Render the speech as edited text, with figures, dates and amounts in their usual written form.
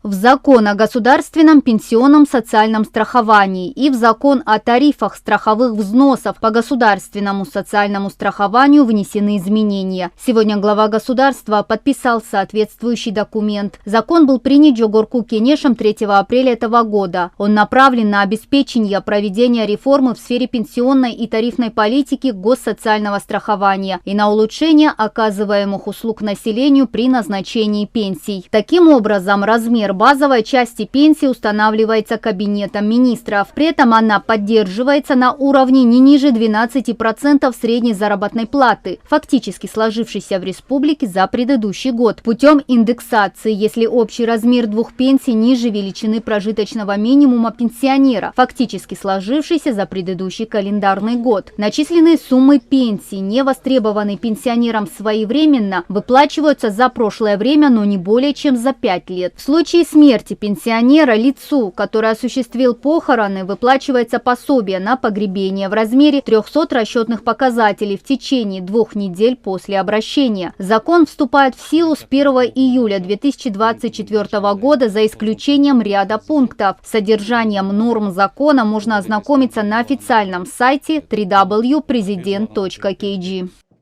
в Закон о государственном пенсионном социальном страховании и в Закон о тарифах страховых взносов по государственному социальному страхованию внесены изменения. Сегодня глава государства подписал соответствующий документ. Закон был принят Жогорку Кенешем 3 апреля этого года. Он направлен на обеспечение проведения реформы в сфере пенсионной и тарифной политики госсоциального страхования и на улучшение оказываемых услуг населению при назначении пенсий. Таким образом, размер базовой части пенсии устанавливается Кабинетом министров. При этом она поддерживается на уровне не ниже 12% средней заработной платы, фактически сложившейся в республике за предыдущий год, путем индексации, если общий размер двух пенсий ниже величины прожиточного минимума пенсионера, фактически сложившейся за предыдущий календарный год. Начисленные суммы пенсии, не востребованные пенсионерам своевременно, выплачиваются за прошлое время, но не более чем за 5 лет. В случае смерти пенсионера лицу, который осуществил похороны, выплачивается пособие на погребение в размере 300 расчетных показателей в течение 2 недель после обращения. Закон вступает в силу с 1 июля 2024 года за исключением ряда пунктов. С содержанием норм закона можно ознакомиться на официальном сайте www.president.kg.